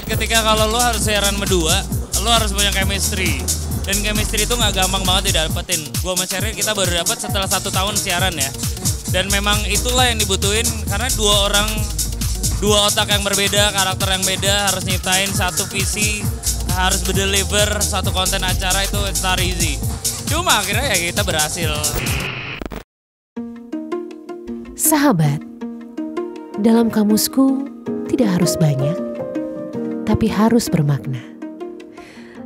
ketika kalau lo harus siaran berdua, lo harus punya chemistry. Dan chemistry itu nggak gampang banget didapetin. Gue sama Cheryl kita baru dapat setelah 1 tahun siaran ya. Dan memang itulah yang dibutuhin karena dua otak yang berbeda, karakter yang beda, harus nyiptain satu visi, harus berdeliver satu konten acara itu it's not easy. Cuma akhirnya ya kita berhasil. Sahabat, dalam kamusku tidak harus banyak, tapi harus bermakna.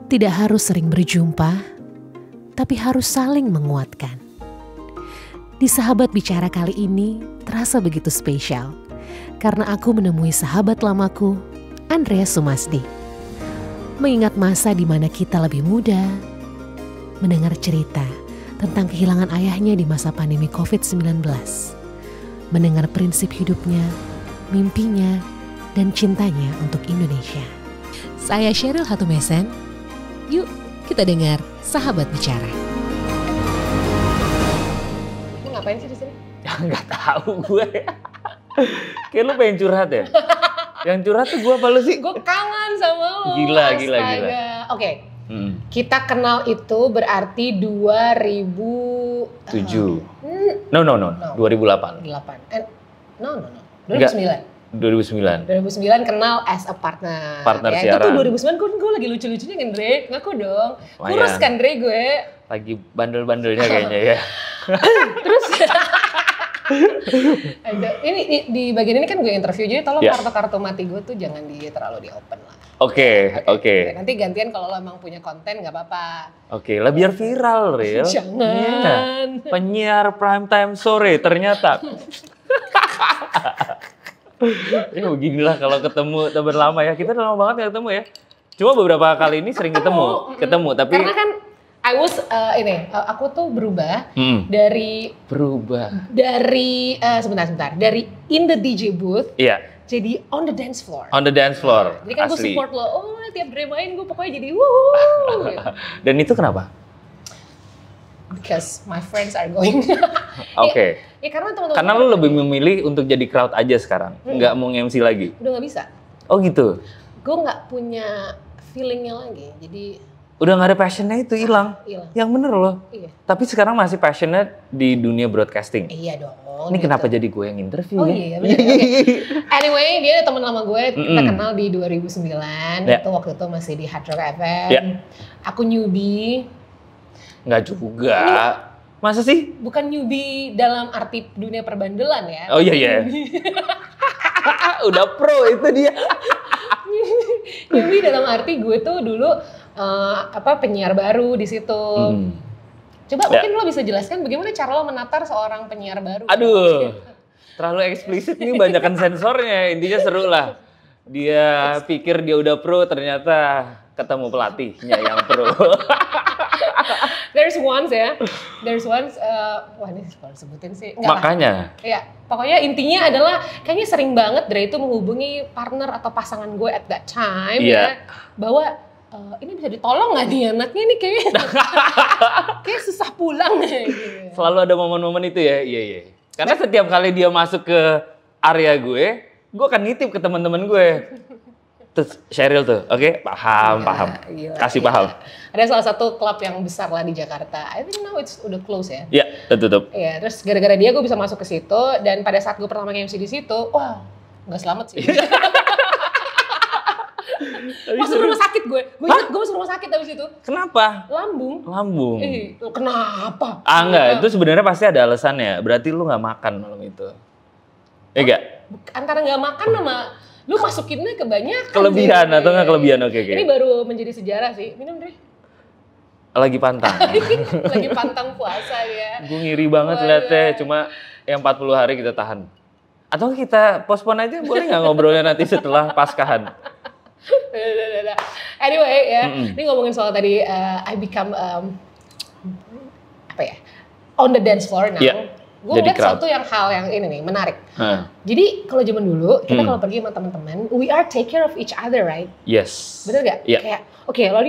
Tidak harus sering berjumpa, tapi harus saling menguatkan. Di Sahabat Bicara kali ini terasa begitu spesial, karena aku menemui sahabat lamaku, Andreas Sumasdi. Mengingat masa di mana kita lebih muda, mendengar cerita tentang kehilangan ayahnya di masa pandemi COVID-19, mendengar prinsip hidupnya, mimpinya, dan cintanya untuk Indonesia. Saya Cheryl Hatumesen, yuk kita dengar Sahabat Bicara. Lu ngapain sih di sini? Nggak tahu gue. Kayak lu pengen curhat ya? Yang curhat tuh gue apa lu sih? Gue kangen sama lo. Gila. Oke. Kita kenal itu berarti 2007. No. 2008. 2009. 2009 kenal as a partner. Partner ya, siaran. Itu tuh 2009 gue lagi lucu-lucunya kan Dre. Ngaku dong. Kurus kan Dre gue. Lagi bandel-bandelnya kayaknya ya. Terus ini di bagian ini kan gue interview, jadi tolong kartu-kartu mati gue tuh jangan terlalu di open lah. Oke. Nanti gantian kalau lo emang punya konten nggak apa-apa. Oke, lah biar viral, Ril. Jangan. Ya. Penyiar prime time sore ternyata. Ya beginilah kalau ketemu teman lama ya. Kita udah lama banget gak ketemu ya. Cuma beberapa kali ini sering ketemu tapi karena kan aku tuh berubah dari sebentar dari in the DJ booth jadi on the dance floor. On the dance floor. Jadi kan gue support lo. Oh, tiap Dre main gue pokoknya jadi wuh. Dan itu kenapa? Because my friends are going. Oke. Ya karena teman-teman. Karena lo lebih memilih untuk jadi crowd aja sekarang, nggak mau MC lagi. Udah nggak bisa. Oh gitu. Gue nggak punya feelingnya lagi, jadi. Udah nggak ada passionnya itu hilang. Yang bener loh. Iya. Tapi sekarang masih passionate di dunia broadcasting. Iya dong. Ini gitu. Kenapa jadi gue yang interview? Oh iya benar. Okay. Anyway, dia teman lama gue. Kita kenal di 2009. Itu waktu itu masih di Hard Rock FM. Aku newbie. Nggak juga. Masa sih? Bukan newbie dalam arti dunia perbandelan ya. Oh iya. Udah pro itu dia. Newbie dalam arti gue tuh dulu penyiar baru di situ. Coba mungkin lo bisa jelaskan bagaimana cara lo menatar seorang penyiar baru. Aduh, terlalu eksplisit nih, banyakan sensornya. Intinya seru lah. Dia pikir dia udah pro, ternyata ketemu pelatihnya yang pro. There's once, wah ini kalau sebutin sih. Makanya. Ya, pokoknya intinya adalah kayaknya sering banget Dre itu menghubungi partner atau pasangan gue at that time ya, bahwa ini bisa ditolong nggak nih anaknya nih kayaknya kayak susah pulang nih. Gitu. Selalu ada momen-momen itu ya, iya. Karena setiap kali dia masuk ke area gue akan nitip ke teman-teman gue. Terus Cheryl tuh, oke, paham. Gila, kasih paham. Ada salah satu klub yang besar lah di Jakarta. I think now it's udah close ya. Iya, tutup. Iya, terus gara-gara dia gue bisa masuk ke situ dan pada saat gue pertama MC di situ, wah, nggak selamat sih. Masuk rumah sakit gue masuk rumah sakit abis itu. Kenapa? Lambung. Kenapa? Enggak, itu sebenarnya pasti ada alasannya. Berarti lu nggak makan malam itu. Enggak? Antara nggak makan sama lu masukinnya kebanyakan. Kelebihan sih. Atau nggak kelebihan? Oke. Ini baru menjadi sejarah sih. Minum Dre. Lagi pantang. Lagi pantang puasa ya. Gue ngiri banget liatnya. Cuma yang 40 hari kita tahan. Atau kita postpone aja, boleh nggak ngobrolnya nanti setelah Paskahan? Anyway ya, ini ngomongin soal tadi I become on the dance floor now. Gue ngeliat suatu hal yang ini nih menarik. Jadi kalau zaman dulu kita kalau pergi sama teman-teman, we are take care of each other, right? Yes. Bener gak? Kayak oke, lo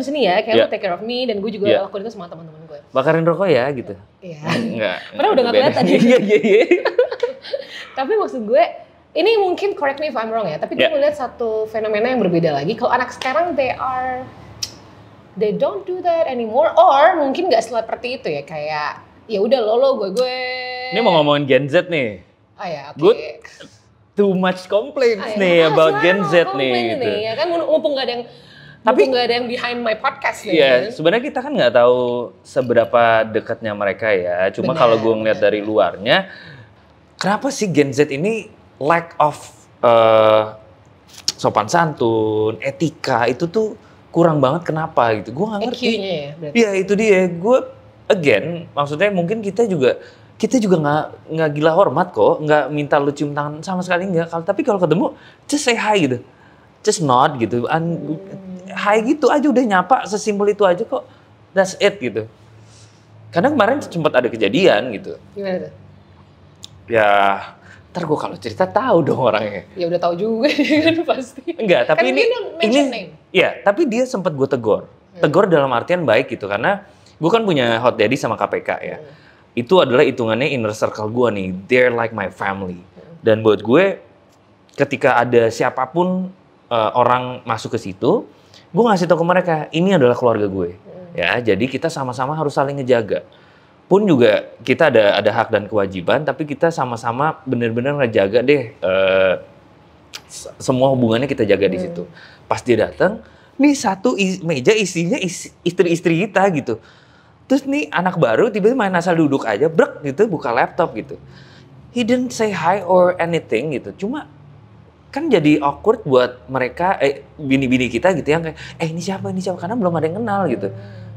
di sini ya, kayak lo take care of me dan gue juga lakuin itu sama teman-teman gue. Bakarin rokok ya gitu. Iya. Enggak. Padahal udah gak kelihatan. Iya. Tapi maksud gue ini mungkin correct me if I'm wrong ya, tapi gue melihat satu fenomena yang berbeda lagi. Kalau anak sekarang they don't do that anymore, or mungkin nggak seperti itu ya, kayak ya udah lo gue. Ini mau ngomongin Gen Z nih. Oh ya, oke. Good. Too much complaints nih about Gen Z nih. Gitu. Ya kan mumpung nggak ada yang nggak ada yang behind my podcast nih. Iya, sebenarnya kita kan nggak tahu seberapa dekatnya mereka ya. Cuma kalau gue ngeliat dari luarnya, kenapa sih Gen Z ini lack of sopan santun, etika itu tuh kurang banget, kenapa gitu? Gue nggak ngerti. EQ-nya ya berarti. Iya itu dia. Gue again, maksudnya mungkin kita juga nggak gila hormat kok, nggak minta lu cium tangan sama sekali nggak. Tapi kalau ketemu, just say hi gitu, just nod gitu, hi gitu aja udah nyapa, sesimpel itu aja kok, that's it gitu. Karena kemarin sempat ada kejadian gitu. Gimana tuh? Ya, ntar gue kalau cerita tahu dong orangnya. Ya udah tahu juga kan pasti. Enggak, tapi kan ini, ya, tapi dia sempat gue tegur dalam artian baik gitu, karena gue kan punya hot daddy sama KPK ya. Itu adalah hitungannya inner circle gue nih, they're like my family. Dan buat gue, ketika ada siapapun orang masuk ke situ, gue ngasih tau ke mereka, ini adalah keluarga gue. Ya, jadi kita sama-sama harus saling ngejaga. Pun juga kita ada hak dan kewajiban, tapi kita sama-sama benar-benar ngejaga deh semua hubungannya kita jaga di situ. Pas dia datang, nih satu meja isinya istri-istri kita gitu. Terus nih anak baru tiba-tiba main asal duduk aja, brek gitu, buka laptop gitu. He didn't say hi or anything gitu. Cuma kan jadi awkward buat mereka, bini-bini kita gitu yang kayak, ini siapa, karena belum ada yang kenal gitu.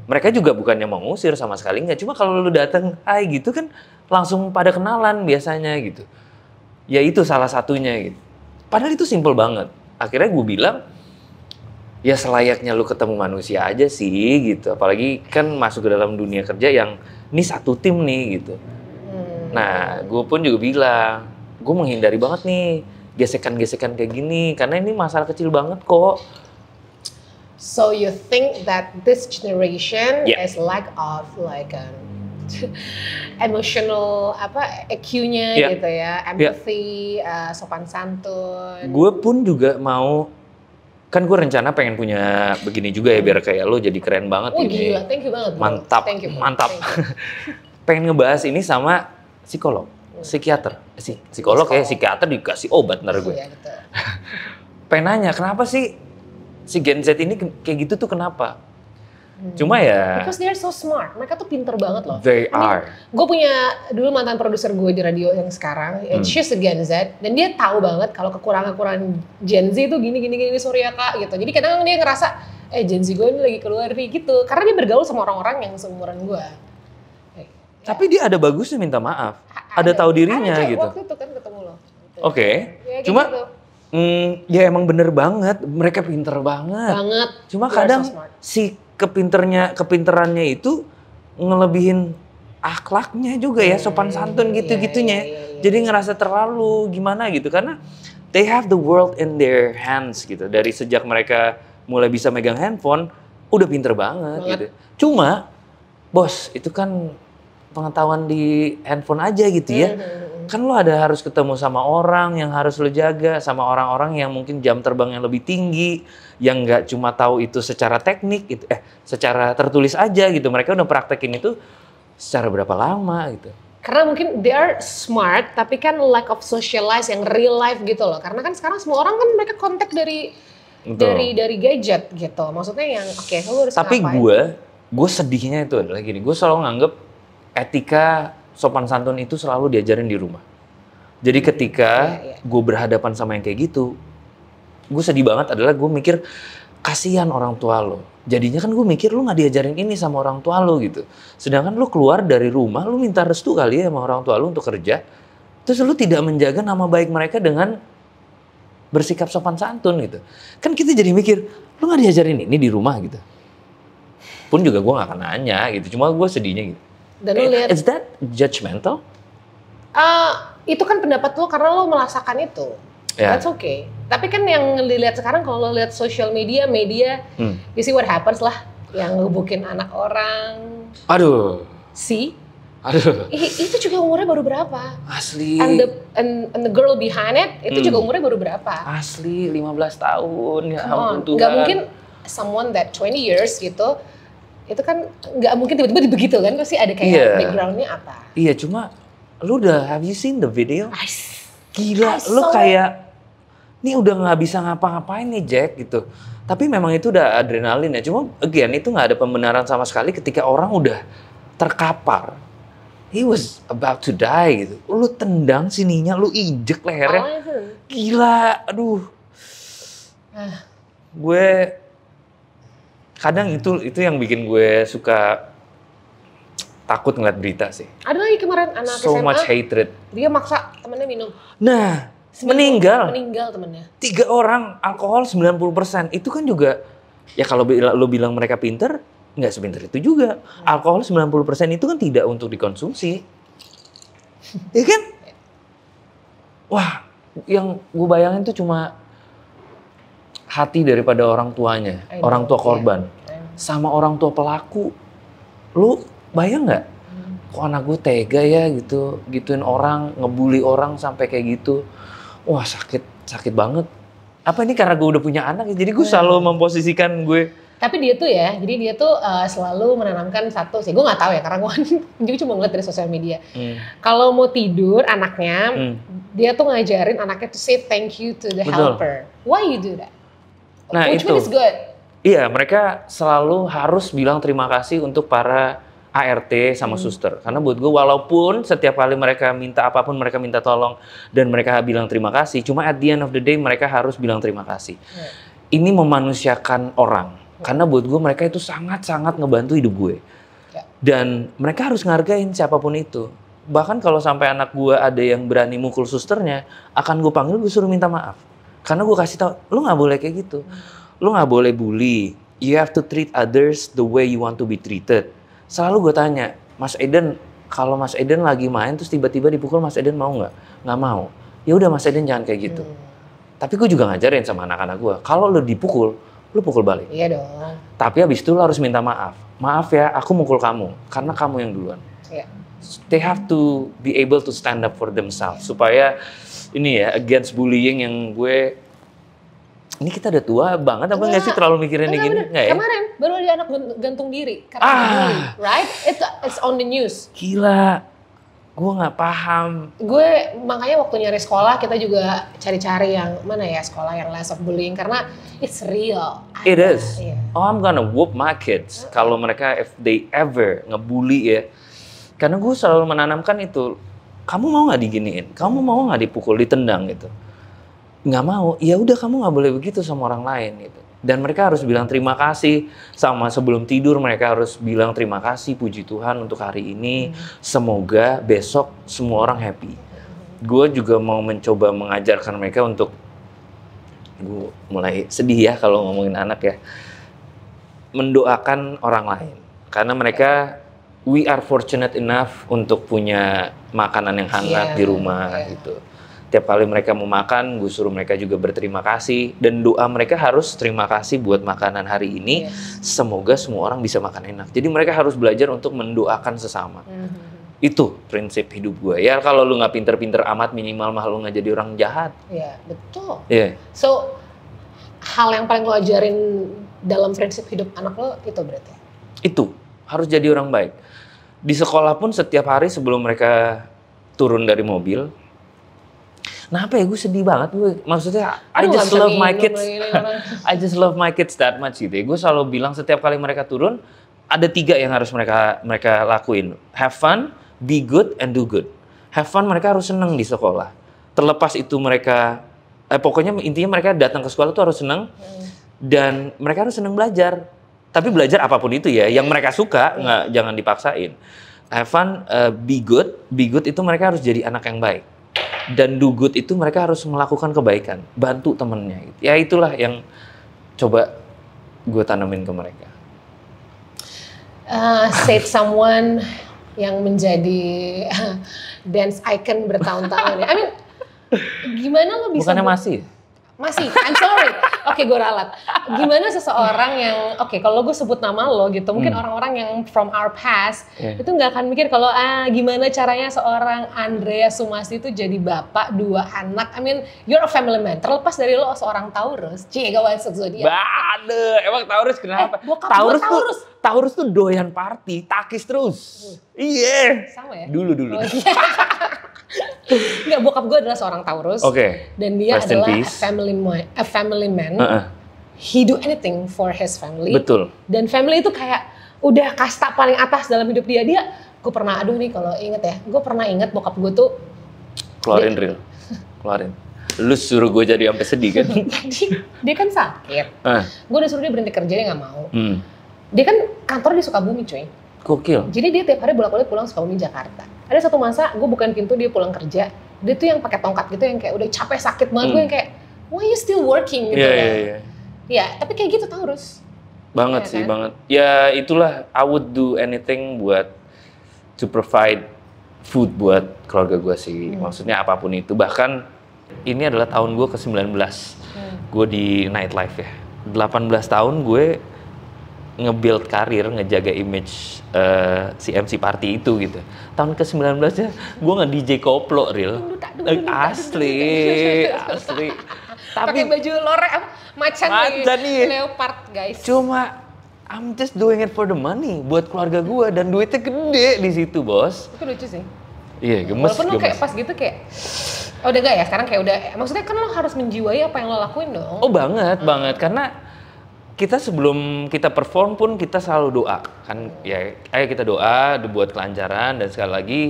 Mereka juga bukannya mau ngusir sama sekali nggak, cuma kalau lu datang, hai gitu kan langsung pada kenalan biasanya gitu. Ya itu salah satunya gitu. Padahal itu simple banget. Akhirnya gue bilang, ya selayaknya lu ketemu manusia aja sih gitu. Apalagi kan masuk ke dalam dunia kerja yang ini satu tim nih gitu. Nah, gue pun juga bilang, gue menghindari banget nih gesekan-gesekan kayak gini karena ini masalah kecil banget kok. So you think that this generation is lack of like emotional EQ-nya gitu ya, empathy, sopan santun. Gue pun juga mau, kan gue rencana pengen punya begini juga ya biar kayak lo jadi keren banget ini. Gila, thank you banget. Mantap, thank you, mantap. Thank you. Pengen ngebahas ini sama psikolog, psikiater, psikolog ya, psikiater dikasih obat ntar gue. Iya betul. Pengen nanya kenapa sih si Gen Z ini kayak gitu tuh kenapa? Cuma ya. Because they're so smart. Mereka tuh pinter banget loh. They are. Gue punya dulu mantan produser gue di radio yang sekarang. And she's a Gen Z. Dan dia tahu banget kalau kekurangan Gen Z itu gini, sorry ya kak gitu. Jadi kadang dia ngerasa, Gen Z gue ini lagi keluar nih gitu. Karena dia bergaul sama orang-orang yang seumuran gue. Tapi dia ada bagusnya minta maaf. Ada tahu dirinya gitu. Waktu itu kan ketemu lo. Oke. Ya, cuma gitu. Ya emang bener banget. Mereka pinter banget. Cuma kadang si kepinterannya itu ngelebihin akhlaknya juga ya, sopan santun gitu-gitunya. Jadi ngerasa terlalu gimana gitu karena they have the world in their hands gitu. Dari sejak mereka mulai bisa megang handphone udah pinter banget gitu. Cuma bos itu kan pengetahuan di handphone aja gitu ya. Kan lo harus ketemu sama orang yang harus lo jaga, sama orang-orang yang mungkin jam terbangnya lebih tinggi, yang nggak cuma tahu itu secara teknik, gitu, secara tertulis aja gitu. Mereka udah praktekin itu secara berapa lama gitu. Karena mungkin they are smart, tapi kan lack of socialize yang real life gitu loh. Karena kan sekarang semua orang kan mereka kontak dari gadget gitu. Maksudnya yang lo harus tapi ngapain. gue sedihnya itu adalah gini, gue selalu nganggep etika sopan santun itu selalu diajarin di rumah. Jadi ketika gue berhadapan sama yang kayak gitu, gue sedih banget adalah gue mikir, kasihan orang tua lo. Jadinya kan gue mikir, lo gak diajarin ini sama orang tua lo gitu. Sedangkan lo keluar dari rumah, lo minta restu kali ya sama orang tua lo untuk kerja. Terus lo tidak menjaga nama baik mereka dengan bersikap sopan santun gitu. Kan kita jadi mikir, lo gak diajarin ini di rumah gitu. Pun juga gue gak akan nanya gitu, cuma gue sedihnya gitu. Dan lo lihat, is that judgmental? Itu kan pendapat lo karena lo merasakan itu. That's okay. Tapi kan yang dilihat sekarang kalau lo lihat social media, you see what happens lah. Yang ngebukin anak orang. Aduh. See? Aduh. Itu juga umurnya baru berapa? Asli. And the girl behind it itu juga umurnya baru berapa? Asli 15 tahun ya ampun Tuhan. Nggak mungkin someone that 20 years gitu, itu kan nggak mungkin tiba-tiba begitu kan, pasti ada kayak backgroundnya apa. Iya, cuma lu have you seen the video? Gila, lu kayak, ini udah nggak bisa ngapa-ngapain nih Jack gitu. Tapi memang itu udah adrenalin ya, cuma again itu nggak ada pembenaran sama sekali ketika orang udah terkapar. He was about to die gitu. Lu tendang sininya, lu injek lehernya. Gila, aduh. Gue kadang itu yang bikin gue suka takut ngeliat berita sih. Ada lagi kemarin anak so SMA. Much hatred. Dia maksa temennya minum. Nah, meninggal. Meninggal temennya. 3 orang, alkohol 90%. Itu kan juga, ya kalau lu bilang mereka pinter, nggak sepinter itu juga. Alkohol 90% itu kan tidak untuk dikonsumsi. Ya kan? Wah, yang gue bayangin tuh cuma hati daripada orang tuanya, orang tua korban, sama orang tua pelaku. Lu bayang nggak? Kok anak gue tega ya gitu, gituin orang, ngebully orang sampai kayak gitu. Wah, sakit banget. Apa ini karena gue udah punya anak ya? Jadi gue selalu memposisikan gue. Tapi dia tuh selalu menanamkan satu sih, gue nggak tahu ya karena gue juga cuma ngeliat dari sosial media. Kalau mau tidur anaknya, dia tuh ngajarin anaknya to say thank you to the helper. Why you do that? Nah, which itu. Is good. Iya, mereka selalu harus bilang terima kasih untuk para ART sama suster. Karena buat gue walaupun setiap kali mereka minta apapun, mereka minta tolong dan mereka bilang terima kasih, cuma at the end of the day mereka harus bilang terima kasih. Ini memanusiakan orang. Karena buat gue mereka itu sangat-sangat ngebantu hidup gue. Dan mereka harus ngargain siapapun itu. Bahkan kalau sampai anak gue ada yang berani mukul susternya, akan gue panggil, gue suruh minta maaf. Karena gue kasih tau, lu gak boleh kayak gitu. Lu gak boleh bully. You have to treat others the way you want to be treated. Selalu gue tanya, Mas Eden, kalau Mas Eden lagi main terus tiba-tiba dipukul, Mas Eden mau nggak? Nggak mau. Ya udah Mas Eden jangan kayak gitu. Tapi gue juga ngajarin sama anak-anak gue, kalau lu dipukul, lu pukul balik. Iya dong. Tapi habis itu lu harus minta maaf. Maaf ya, aku mukul kamu karena kamu yang duluan. Iya. They have to be able to stand up for themselves supaya ini ya against bullying yang gue. Ini kita udah tua banget apa nggak sih terlalu mikirin gini? Nggak ya? Kemarin baru ada anak gantung diri karena bully, right? It's on the news. Gila, gue nggak paham. Gue makanya waktu nyari sekolah kita juga cari-cari yang mana ya sekolah yang less of bullying karena it's real. It is. Yeah. Oh, I'm gonna whoop my kids kalau mereka if they ever ngebully ya. Karena gue selalu menanamkan itu. Kamu mau nggak diginiin? Kamu mau nggak dipukul, ditendang gitu? Nggak mau, ya udah kamu nggak boleh begitu sama orang lain gitu. Dan mereka harus bilang terima kasih sama sebelum tidur mereka harus bilang terima kasih puji Tuhan untuk hari ini. Semoga besok semua orang happy. Gue juga mau mencoba mengajarkan mereka untuk, gue mulai sedih ya kalau ngomongin anak ya, mendoakan orang lain. Karena mereka we are fortunate enough untuk punya makanan yang hangat di rumah gitu. Tiap kali mereka mau makan, gue suruh mereka juga berterima kasih. Dan doa mereka harus terima kasih buat makanan hari ini. Semoga semua orang bisa makan enak. Jadi mereka harus belajar untuk mendoakan sesama. Itu prinsip hidup gue. Ya kalau lu gak pinter-pinter amat, minimal mah lu gak jadi orang jahat. Iya, betul. Yeah. So, hal yang paling lo ajarin dalam prinsip hidup anak lo itu berarti? Itu, harus jadi orang baik. Di sekolah pun setiap hari sebelum mereka turun dari mobil, kenapa ya gue sedih banget gue, maksudnya I just love my kids, I just love my kids that much gitu ya. Gue selalu bilang setiap kali mereka turun, ada 3 yang harus mereka lakuin. Have fun, be good, and do good. Have fun mereka harus seneng di sekolah. Terlepas itu mereka, pokoknya intinya mereka datang ke sekolah tuh harus seneng, dan mereka harus seneng belajar. Tapi belajar apapun itu ya, yang mereka suka, jangan dipaksain. Have fun, be good itu mereka harus jadi anak yang baik. Dan do good itu mereka harus melakukan kebaikan, bantu temennya. Ya itulah yang coba gue tanamin ke mereka. Said someone yang menjadi dance icon bertahun-tahun ya. I mean, gimana lo bisa? Bukannya masih? Masih, I'm sorry. Oke, gue ralat. Gimana seseorang yang, kalau gue sebut nama lo gitu, mungkin orang-orang yang from our past, itu nggak akan mikir kalau gimana caranya seorang Andreas Sumasti itu jadi bapak 2 anak. I mean, you're a family man. Terlepas dari lo seorang Taurus, gak masuk zodiak. Bade, emang Taurus kenapa? Taurus tuh doyan party, takis terus. Iya. Sama ya? Dulu. Oh, iya. Enggak, bokap gue adalah seorang Taurus. Dan dia Rest in adalah peace. a family man. He do anything for his family. Betul. Dan family itu kayak udah kasta paling atas dalam hidup dia. Gue pernah, kalau inget ya, gue pernah inget bokap gue tuh Keluarin real. Lu suruh gue jadi sampai sedih kan? dia kan sakit. Gue udah suruh dia berhenti kerja, dia gak mau. Dia kan kantor di Sukabumi, cuy. Gokil. Jadi dia tiap hari bolak-balik pulang Sukabumi Jakarta. Ada satu masa gue bukain pintu, dia pulang kerja. Dia tuh yang pakai tongkat gitu, yang kayak udah capek sakit banget. Gue yang kayak, why you still working gitu ya. Ya, tapi kayak gitu Taurus. Banget sih, banget. Ya itulah, I would do anything buat to provide food buat keluarga gue sih. Maksudnya apapun itu. Bahkan ini adalah tahun gue ke-19. Gue di nightlife ya. 18 tahun gue nge-build karir, ngejaga image si MC Party itu gitu. Tahun ke-19-nya gue nge-DJ koplo, real. Asli. Pakai baju lore macan nih, leopard guys. Cuma I'm just doing it for the money, buat keluarga gue, dan duitnya gede di situ, bos. Itu lucu sih. Iya, gemes. Walaupun lo kayak pas gitu kayak, udah gak ya, sekarang kayak udah, maksudnya kan lo harus menjiwai apa yang lo lakuin dong. Oh banget, karena kita sebelum kita perform pun kita selalu doa kan, ya ayo kita doa buat kelancaran, dan sekali lagi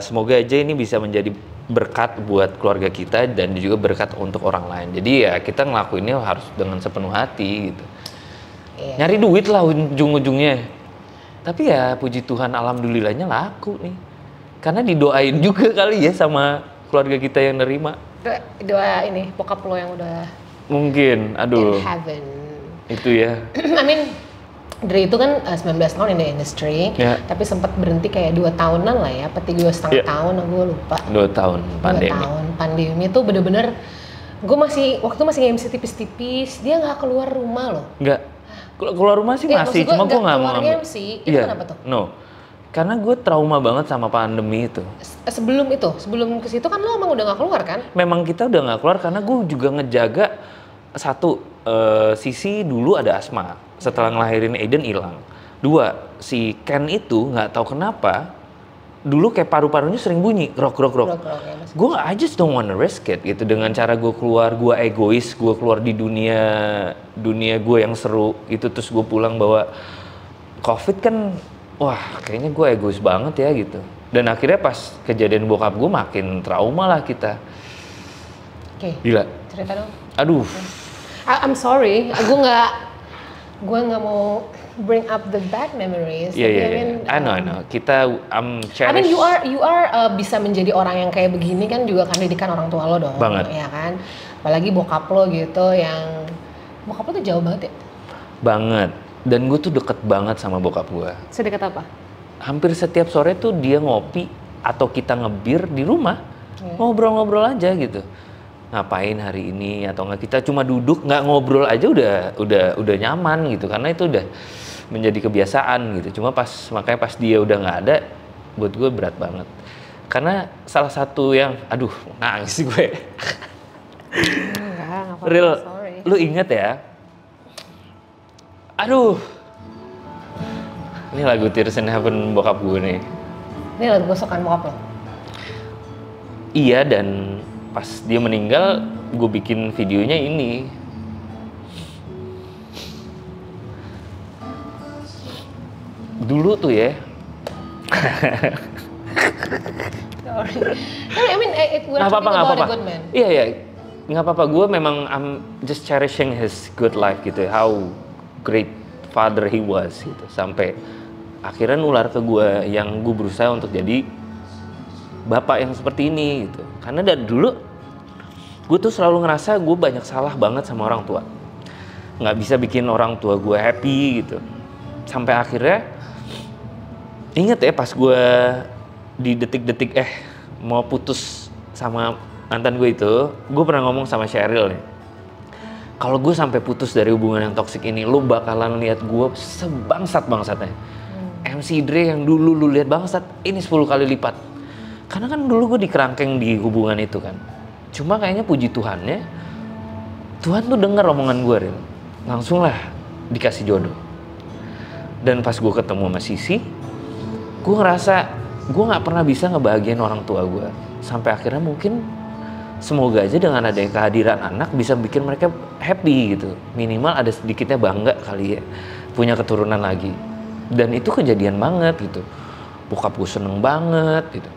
semoga aja ini bisa menjadi berkat buat keluarga kita dan juga berkat untuk orang lain. Jadi ya kita ngelakuinnya harus dengan sepenuh hati gitu. Nyari duit lah ujung-ujungnya. Tapi ya puji Tuhan, alhamdulillahnya laku nih. Karena didoain juga kali ya sama keluarga kita yang nerima. Doa ini bokap lo yang udah mungkin, aduh. In heaven. Itu ya. I mean, Dre itu kan 19 tahun in the industry, tapi sempat berhenti kayak 2 tahunan lah ya, 3,5 tahun, gue lupa. 2 tahun pandemi. 2 tahun pandemi itu bener-bener, gue waktu itu masih nge-MC tipis-tipis, dia nggak keluar rumah loh. Nggak, keluar rumah sih masih, cuma gue nggak mau ngambil. Itu kenapa tuh? No, karena gue trauma banget sama pandemi itu. Sebelum ke situ kan lo emang udah nggak keluar kan? Memang kita udah nggak keluar karena gue juga ngejaga satu, Sisi dulu ada asma. Setelah ngelahirin Aiden hilang. 2, si Ken itu nggak tahu kenapa dulu kayak paru-parunya sering bunyi, grok. Gue I just don't wanna risk it gitu, dengan cara gue keluar, gue egois, gue keluar di dunia gue yang seru gitu, terus gue pulang bawa COVID kan, wah kayaknya gue egois banget ya gitu. Dan akhirnya pas kejadian bokap gue makin trauma lah kita. Gila. Cerita dong. Aduh. I'm sorry, gue nggak mau bring up the bad memories. Iya. I know. Kita cherish. I mean you are bisa menjadi orang yang kayak begini kan juga kan didikan orang tua lo dong. Banget. Ya kan. Apalagi bokap lo gitu, yang bokap lo tuh jauh banget ya. Banget. Dan gue tuh deket banget sama bokap gue. Sedekat apa? Hampir setiap sore tuh dia ngopi atau kita ngebir di rumah, ngobrol-ngobrol aja gitu. Ngapain hari ini, atau nggak kita cuma duduk nggak ngobrol aja udah nyaman gitu, karena itu udah menjadi kebiasaan gitu. Cuma makanya pas dia udah nggak ada, buat gue berat banget, karena salah satu yang nangis gue. Enggak Real, sorry. Lu inget ya, ini lagu Tears in Heaven bokap gue nih. Ini lagu kesukaan bokap lo? Iya, dan pas dia meninggal, gue bikin videonya ini. Dulu tuh ya. I mean, we're talking about a good man. Iya. Nggak apa-apa, gue memang I'm just cherishing his good life gitu. How great father he was gitu. Sampai akhirnya nular ke gue, yang gue berusaha untuk jadi bapak yang seperti ini gitu. Karena dari dulu gue tuh selalu ngerasa gue banyak salah banget sama orang tua, nggak bisa bikin orang tua gue happy gitu. Sampai akhirnya inget ya, pas gue di detik-detik mau putus sama mantan gue itu, gue pernah ngomong sama Cheryl nih. Kalau gue sampai putus dari hubungan yang toksik ini, lu bakalan lihat gue sebangsat-bangsatnya. MC Dre yang dulu lu lihat bangsat, ini 10 kali lipat. Karena kan dulu gue dikerangkeng di hubungan itu kan. Cuma kayaknya puji Tuhannya, Tuhan tuh denger omongan gue, Ril. Langsung lah dikasih jodoh. Dan pas gue ketemu sama Sisi, gue ngerasa gue gak pernah bisa ngebahagiain orang tua gue. Sampai akhirnya mungkin semoga aja dengan adanya kehadiran anak bisa bikin mereka happy gitu. Minimal ada sedikitnya bangga kali ya, punya keturunan lagi. Dan itu kejadian banget gitu. Bokap gue seneng banget gitu.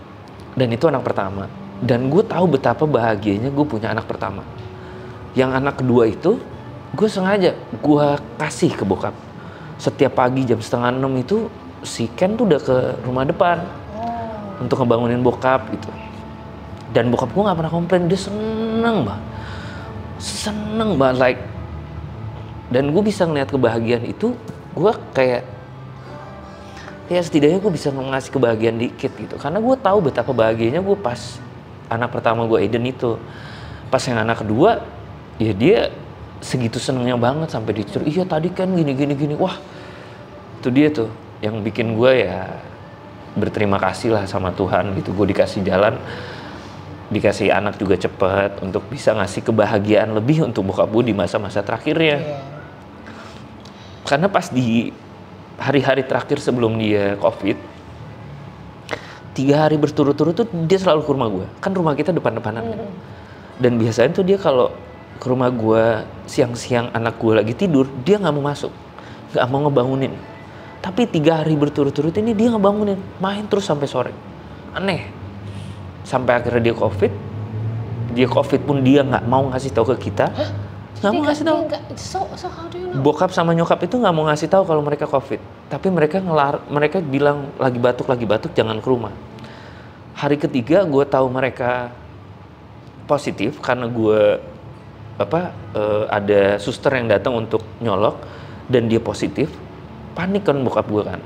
Dan itu anak pertama. Dan gue tahu betapa bahagianya gue punya anak pertama. Yang anak kedua itu, gue sengaja gue kasih ke bokap. Setiap pagi jam 5:30 itu, si Ken tuh udah ke rumah depan. Untuk ngebangunin bokap gitu. Dan bokap gue gak pernah komplain, dia seneng banget like. Dan gue bisa ngeliat kebahagiaan itu, gue kayak ya setidaknya gue bisa ngasih kebahagiaan dikit gitu. Karena gue tahu betapa bahagianya gue pas anak pertama gue Aiden itu. Pas yang anak kedua, ya dia segitu senengnya banget sampai dicuri, iya tadi kan gini. Wah, itu dia tuh yang bikin gue ya berterima kasih lah sama Tuhan gitu. Gue dikasih jalan, dikasih anak juga cepet untuk bisa ngasih kebahagiaan lebih untuk bokap gue di masa-masa terakhirnya. Karena pas di hari-hari terakhir sebelum dia COVID, 3 hari berturut-turut tuh dia selalu ke rumah gue. Kan rumah kita depan-depanan. Dan biasanya tuh dia kalau ke rumah gue siang-siang anak gue lagi tidur, dia nggak mau masuk, nggak mau ngebangunin. Tapi 3 hari berturut-turut ini dia ngebangunin, main terus sampai sore. Aneh. Sampai akhirnya dia COVID pun dia nggak mau ngasih tahu ke kita. Nggak mau ngasih tahu. So how do you know? Bokap sama nyokap itu nggak mau ngasih tahu kalau mereka COVID. Tapi mereka bilang lagi batuk jangan ke rumah. Hari ketiga gue tahu mereka positif karena gue ada suster yang datang untuk nyolok dan dia positif. Panik kan bokap gue kan.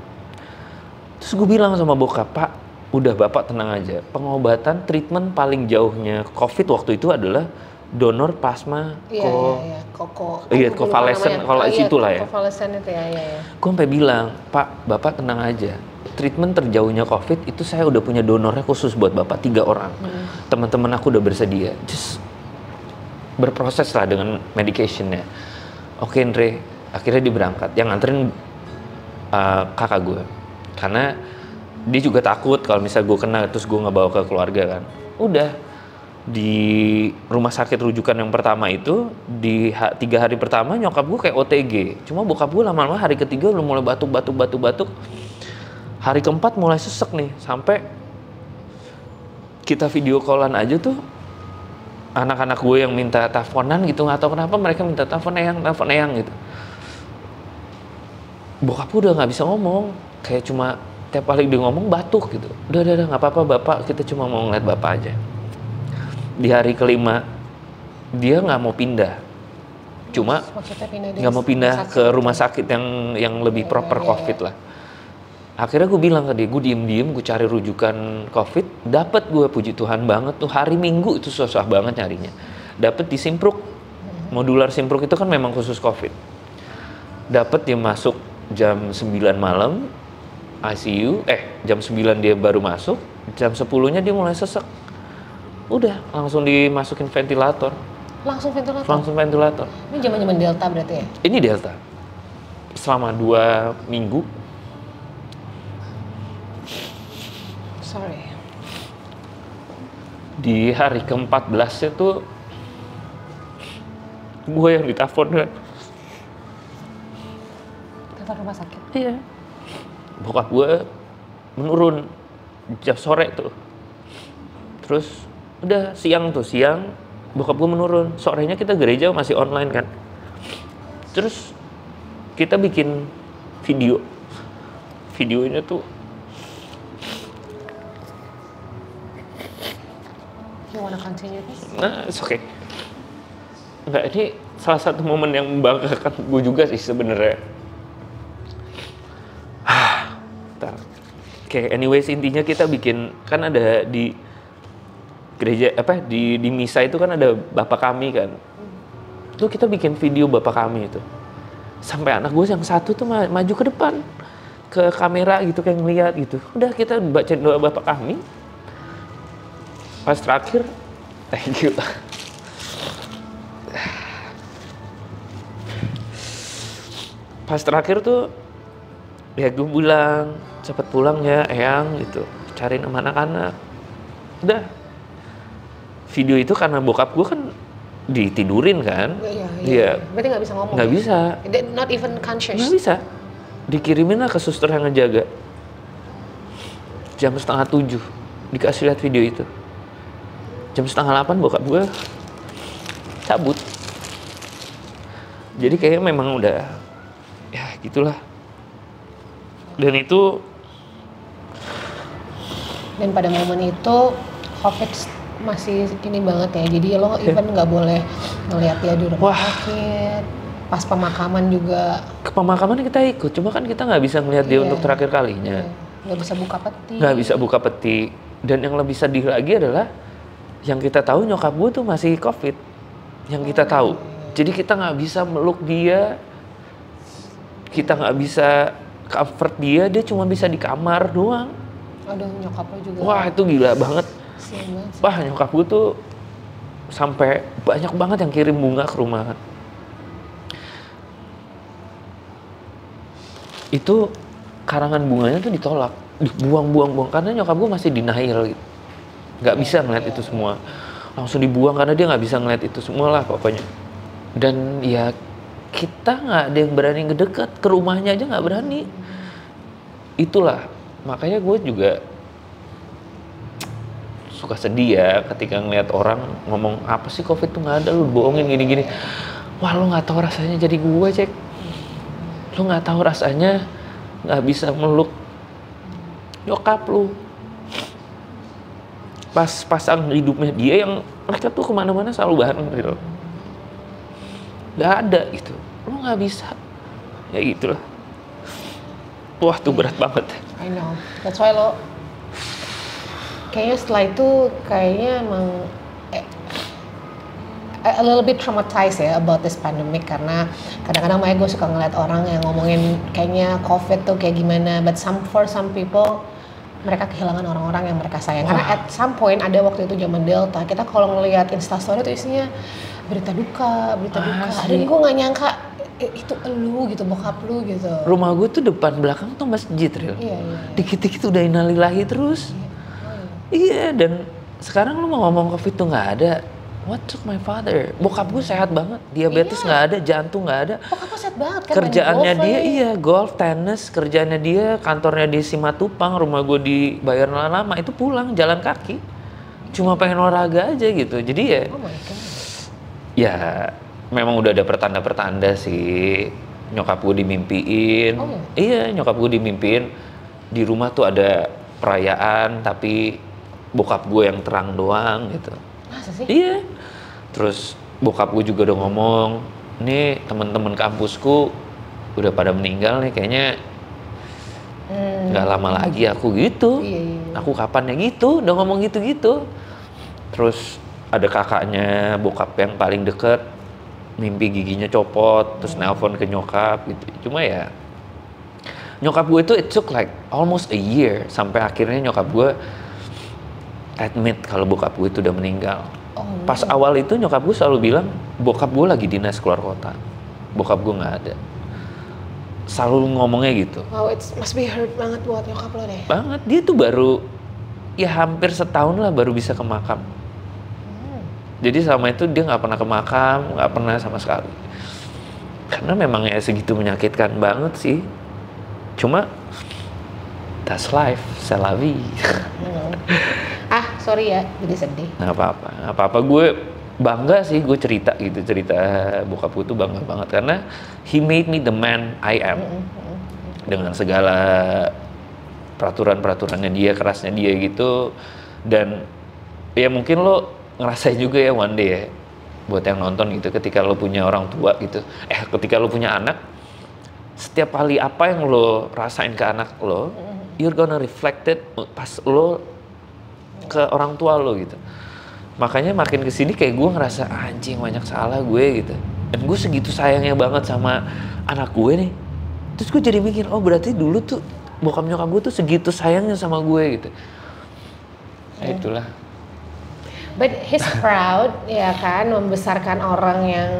Terus gue bilang sama bokap, Pak, udah bapak tenang aja. Pengobatan treatment paling jauhnya COVID waktu itu adalah donor plasma konvalesen, kalau situ lah ya. Konvalesen itu ya. Gue sampai bilang, Pak, bapak tenang aja. Treatment terjauhnya COVID itu saya udah punya donornya khusus buat bapak 3 orang. Teman-teman aku udah bersedia. Just berproses lah dengan medicationnya. Oke, Andre, akhirnya dia berangkat. Yang nganterin kakak gue, karena dia juga takut kalau misalnya gue kena terus gue nggak bawa ke keluarga kan. Udah di rumah sakit rujukan yang pertama itu di 3 hari pertama nyokap gue kayak OTG. Cuma bokap gue lama-lama hari ketiga udah mulai batuk. Hari keempat mulai sesek nih, sampai kita video callan aja tuh anak-anak gue yang minta teleponan gitu, nggak tahu kenapa mereka minta telepon eyang gitu. Bokap gue udah nggak bisa ngomong, kayak cuma tiap kali dia ngomong batuk gitu. Udah nggak apa-apa bapak, kita cuma mau ngeliat bapak aja. Di hari kelima dia nggak mau pindah, cuma nggak mau pindah ke rumah sakit yang lebih proper COVID lah. Akhirnya gue bilang ke dia, gue diem gue cari rujukan COVID, dapet gue, puji Tuhan banget tuh hari Minggu itu susah banget nyarinya. Dapet di Simpruk, modular Simpruk itu kan memang khusus COVID. Dapet dia masuk jam 9 malam ICU, jam 9 dia baru masuk, jam 10-nya dia mulai sesek. Udah, langsung dimasukin ventilator. Langsung ventilator. Ini zaman-zaman Delta berarti ya? Ini Delta. Selama 2 minggu. Sorry. Di hari ke-14-nya tuh gue yang ditelepon kan. Telepon rumah sakit? Iya. Bokap gue menurun jam sore tuh. Terus udah siang bokap gue menurun. Sorenya kita gereja masih online kan. Terus kita bikin video. Videonya tuh You wanna continue this? Nah, it's okay. Enggak, ini salah satu momen yang membanggakan gue juga sih sebenarnya. Oke, anyways intinya kita bikin, kan ada di gereja di misa itu kan ada Bapak kami kan. Itu kita bikin video Bapak kami itu. Sampai anak gue yang satu tuh maju ke depan ke kamera gitu kayak ngeliat gitu. Udah kita baca doa Bapak kami. Pas terakhir, thank you. Pas terakhir tuh ya gue bilang cepet pulang ya Eyang gitu, cariin sama anak-anak. Udah. Video itu karena bokap gue kan ditidurin kan. Iya. Berarti nggak bisa ngomong. Nggak bisa. Not even conscious. Nggak bisa. Dikirimin lah ke suster yang ngejaga. Jam 6:30 dikasih lihat video itu. Jam 7:30 bokap gue cabut. Jadi kayaknya memang udah ya gitulah. Dan pada momen itu COVID masih ini banget ya, jadi lo even nggak boleh ngeliat dia di rumah sakit. Pas pemakaman juga. Ke pemakaman kita ikut, cuma kan kita nggak bisa ngeliat dia untuk terakhir kalinya. Nggak bisa buka peti. Nggak bisa buka peti. Dan yang lebih sedih lagi adalah yang kita tahu nyokap gue tuh masih COVID. Yang kita tahu. Jadi kita nggak bisa meluk dia, kita nggak bisa comfort dia cuma bisa di kamar doang. Aduh, nyokap lo juga. Wah, itu gila banget. Wah, nyokap gue tuh sampai banyak banget yang kirim bunga ke rumah. Itu karangan bunganya tuh ditolak, dibuang-buang karena nyokap gue masih denial gitu. Nggak bisa ngeliat itu semua. Langsung dibuang karena dia nggak bisa ngeliat itu semua lah pokoknya. Dan ya kita nggak ada yang berani ngedeket, ke rumahnya aja nggak berani. Itulah, makanya gue juga suka sedih ya ketika ngeliat orang ngomong apa sih COVID tuh nggak ada, lu bohongin gini-gini. Wah, lu nggak tahu rasanya jadi gue, Cek. Lu nggak tahu rasanya nggak bisa meluk nyokap lu. Pas pasang hidupnya dia yang mereka tuh kemana-mana selalu bareng gitu. Nggak ada gitu, lu nggak bisa. Ya gitulah. Wah, tuh berat banget. I know, that's why lo kayaknya setelah itu kayaknya emang a little bit traumatized ya about this pandemic, karena kadang-kadang gue suka ngeliat orang yang ngomongin kayaknya COVID tuh kayak gimana, but for some people mereka kehilangan orang-orang yang mereka sayang. Karena at some point ada waktu itu zaman Delta, kita kalau ngeliat Instastory tuh isinya berita duka. Dan gue nggak nyangka itu elu gitu, bokap lu gitu. Rumah gue tuh depan belakang tuh masjid, Ril. Iya. Dikit-dikit udah innalillahi terus. Iya, dan sekarang lu mau ngomong COVID tuh nggak ada. What took my father? Bokap gue sehat banget, diabetes nggak ada, jantung nggak ada. Bokap gue sehat banget kan? Kerjaannya dia golf, tenis, kerjaannya dia, kantornya di Simatupang, rumah gue di Bayaran Lama, itu pulang jalan kaki. Cuma pengen olahraga aja gitu. Jadi ya, ya memang udah ada pertanda-pertanda sih. Nyokap gue dimimpiin. Iya, nyokap gue dimimpiin di rumah tuh ada perayaan, tapi bokap gue yang terang doang gitu. Masa sih? Iya. Terus bokap gue juga udah ngomong, nih teman-teman kampusku udah pada meninggal nih, kayaknya nggak lama lagi aku gitu. Iya. Aku kapan ya gitu, udah ngomong gitu-gitu. Terus ada kakaknya bokap yang paling deket, mimpi giginya copot, terus nelpon ke nyokap gitu. Cuma ya nyokap gue itu it took like almost a year sampai akhirnya nyokap gue admit kalau bokap gue itu udah meninggal. Pas awal itu nyokap gue selalu bilang bokap gue lagi dinas keluar kota, bokap gue nggak ada. Selalu ngomongnya gitu. Wow, it must be hurt banget buat nyokap lo deh. Banget, dia tuh baru ya hampir setahun lah baru bisa ke makam. Jadi selama itu dia nggak pernah ke makam, nggak pernah sama sekali. Karena memang ya segitu menyakitkan banget sih. Cuma that's life, c'est la vie. Sorry ya, jadi sedih. Nggak apa-apa. Gue bangga sih, gue cerita bokap gue tuh bangga banget karena he made me the man I am. Dengan segala peraturan-peraturannya dia, kerasnya dia gitu. Dan ya mungkin lo ngerasain juga ya one day ya, buat yang nonton gitu, ketika lo punya orang tua gitu, ketika lo punya anak, setiap kali apa yang lo rasain ke anak lo, you're gonna reflect it pas lo ke orang tua lo gitu. Makanya makin kesini kayak gue ngerasa anjing banyak salah gue gitu. Dan gue segitu sayangnya banget sama anak gue nih. Terus gue jadi mikir, oh berarti dulu tuh bokap nyokap gue tuh segitu sayangnya sama gue gitu. Nah, itulah. But he's proud, ya kan, membesarkan orang yang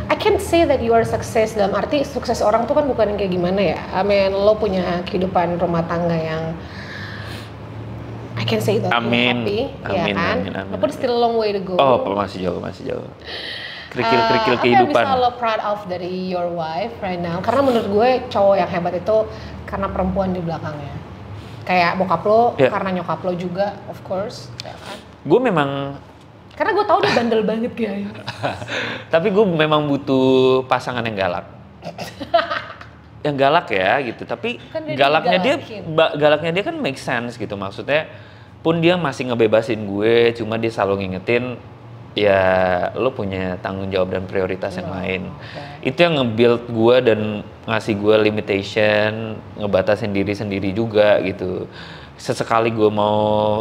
I can't say that you are success dalam arti sukses orang tuh kan bukan yang kayak gimana ya. I mean, lo punya kehidupan rumah tangga yang I can say that Amin. you're happy, ya kan. Amin. Walaupun still a long way to go. Oh, masih jauh. Kerikil-kerikil kehidupan. Apa yang bisa lo proud of dari your wife right now? Karena menurut gue cowok yang hebat itu karena perempuan di belakangnya. Kayak bokap lo, karena nyokap lo juga, of course, ya kan. Gue memang... Karena gue tau dia bandel banget guys. Tapi gue memang butuh pasangan yang galak. Yang galak ya gitu. Tapi kan galaknya dia kan make sense gitu. Maksudnya pun dia masih ngebebasin gue, cuma dia selalu ngingetin ya lo punya tanggung jawab dan prioritas yang lain. Okay. Itu yang nge-build gue dan ngasih gue limitation, ngebatasin diri sendiri juga gitu. Sesekali gue mau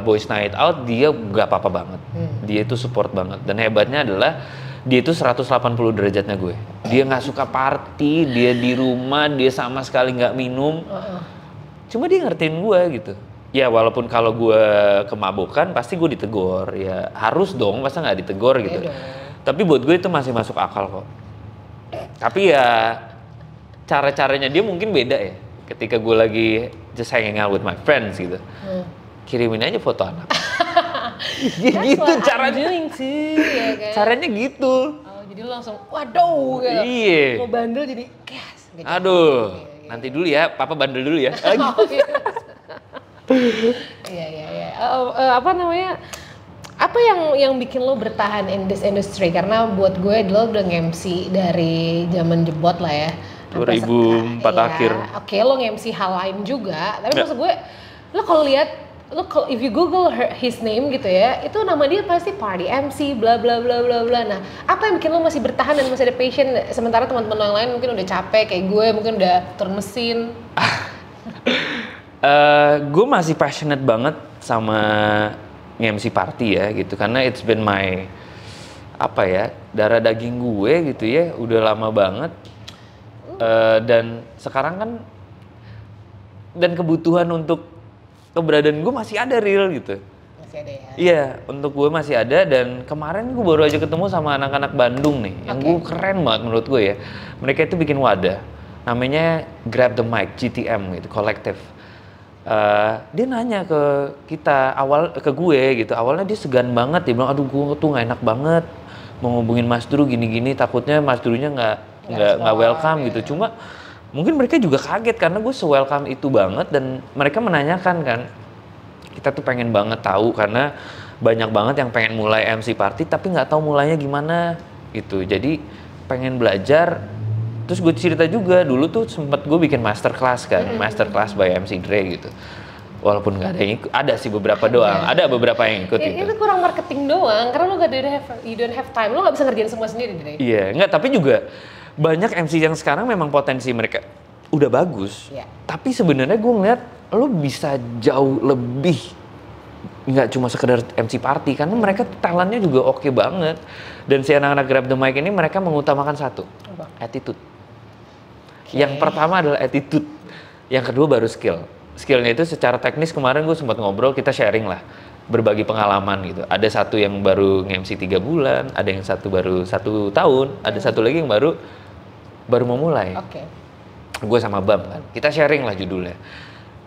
boys night out, dia gak apa-apa banget. Dia itu support banget. Dan hebatnya adalah dia itu 180 derajatnya gue. Dia gak suka party, dia di rumah, dia sama sekali gak minum. Cuma dia ngertiin gue gitu. Ya walaupun kalau gue kemabukan pasti gue ditegur. Ya harus dong, masa gak ditegur gitu. Tapi buat gue itu masih masuk akal kok. Tapi ya cara-caranya dia mungkin beda ya. Ketika gue lagi just hanging out with my friends gitu, kirimin aja foto anak. Gitu caranya. Ya kan? Caranya gitu. Oh, jadi lo langsung, waduh gitu. Iya. Lo bandel jadi, gas. Aduh, nanti dulu ya, papa bandel dulu ya. Iya. Apa namanya? Apa yang bikin lo bertahan in this industry? Karena buat gue lo udah nge-MC dari zaman jebot lah ya. 2004 akhir. Oke, lo nge-MC hal lain juga. Tapi maksud gue, lo kalau lihat, if you Google his name gitu ya, itu nama dia pasti party MC, bla bla bla bla bla. Nah, apa yang bikin lo masih bertahan dan masih ada passion? Sementara teman-teman yang lain mungkin udah capek, kayak gue mungkin udah turun mesin. Gue masih passionate banget sama nge-MC party ya gitu. Karena it's been my, darah daging gue gitu ya, udah lama banget. Dan sekarang kan dan kebutuhan untuk keberadaan gue masih ada real gitu. Masih ada ya? Iya, untuk gue masih ada. Dan kemarin gue baru aja ketemu sama anak-anak Bandung nih, yang gue keren banget menurut gue ya. Mereka itu bikin wadah, namanya Grab the Mic, GTM gitu, kolektif. Dia nanya ke kita, ke gue gitu, awalnya dia segan banget, dia bilang aduh gue tuh gak enak banget mau ngubungin Mas Dru gini-gini, takutnya Mas Drunya nggak welcome gitu. Cuma mungkin mereka juga kaget karena gue se-welcome itu banget dan mereka menanyakan kan, kita tuh pengen banget tahu karena banyak banget yang pengen mulai MC party tapi nggak tahu mulainya gimana gitu. Jadi pengen belajar. Terus gue cerita juga dulu tuh sempet gue bikin masterclass kan, masterclass by MC Dre gitu. Walaupun nggak ada yang ikut, ada sih beberapa doang, ada beberapa yang ikut gitu. Itu kurang marketing doang, karena lo you don't have time, lo nggak bisa ngerjain semua sendiri Dre. Iya, nggak, tapi juga banyak MC yang sekarang memang potensi mereka udah bagus. Tapi sebenarnya gue ngeliat lo bisa jauh lebih, nggak cuma sekedar MC party, karena mereka talentnya juga oke banget. Dan si anak-anak Grab the Mic ini mereka mengutamakan satu, attitude. Yang pertama adalah attitude, yang kedua baru skill. Skillnya itu secara teknis kemarin gue sempat ngobrol, kita sharing lah, berbagi pengalaman gitu. Ada satu yang baru nge-MC 3 bulan, ada yang satu baru 1 tahun, ada satu lagi yang baru mau mulai. Gue sama Bam kan, kita sharing lah judulnya.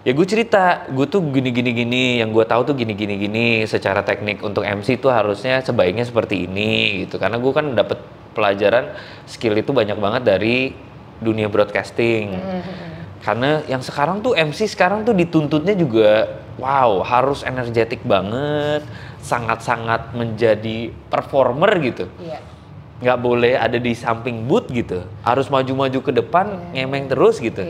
Ya gue cerita, gue tuh gini, yang gue tahu tuh gini. Secara teknik untuk MC tuh harusnya sebaiknya seperti ini gitu. Karena gue kan dapet pelajaran skill itu banyak banget dari dunia broadcasting. Karena yang sekarang tuh MC sekarang tuh dituntutnya juga wow, harus energetik banget, sangat-sangat menjadi performer gitu. Nggak boleh ada di samping booth gitu, harus maju-maju ke depan, ngemeng terus gitu.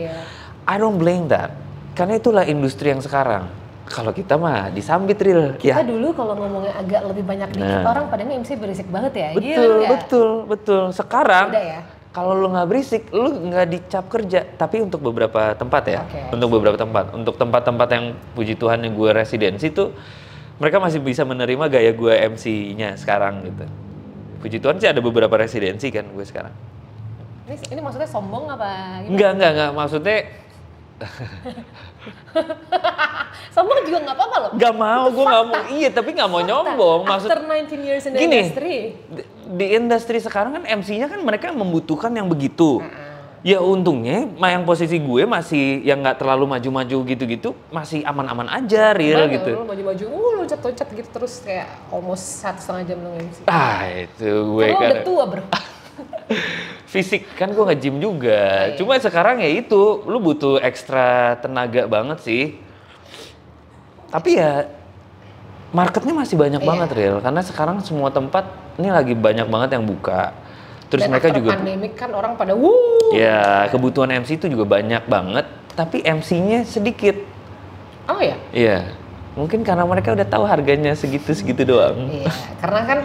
I don't blame that, karena itulah industri yang sekarang. Kalau kita mah disambit real. Kita dulu kalau ngomongnya agak lebih banyak dikit, orang pada MC berisik banget ya. Betul. Sekarang udah ya? Kalau lu nggak berisik, lu nggak dicap kerja. Tapi untuk beberapa tempat ya, untuk beberapa tempat, untuk tempat-tempat yang puji Tuhan yang gue residensi tuh, mereka masih bisa menerima gaya gue MC-nya sekarang gitu. Puji Tuhan sih ada beberapa residensi kan gue sekarang. Ini maksudnya sombong apa? Gimana? Enggak. Maksudnya sombong juga nggak apa-apa loh. Gak mau, gue gak mau. Iya, tapi gak mau nyombong. After 19 years in the gini, industry. Di industri sekarang kan MC-nya kan mereka membutuhkan yang begitu. Ya untungnya yang posisi gue masih yang nggak terlalu maju-maju gitu-gitu, masih aman-aman aja, real gitu. Lu maju-maju, loncat-loncat gitu terus kayak almost 1,5 jam lu MC. Itu gue kan. Lu kan. udah tua bro. Fisik kan gue nge-gym juga. Cuma sekarang ya itu, lu butuh ekstra tenaga banget sih. Tapi ya marketnya masih banyak banget real, karena sekarang semua tempat ini lagi banyak banget yang buka. Terus dan mereka juga pandemik kan orang pada ya, kebutuhan MC itu juga banyak banget, tapi MC-nya sedikit. Oh ya? Iya. Mungkin karena mereka udah tahu harganya segitu-segitu doang. Iya, karena kan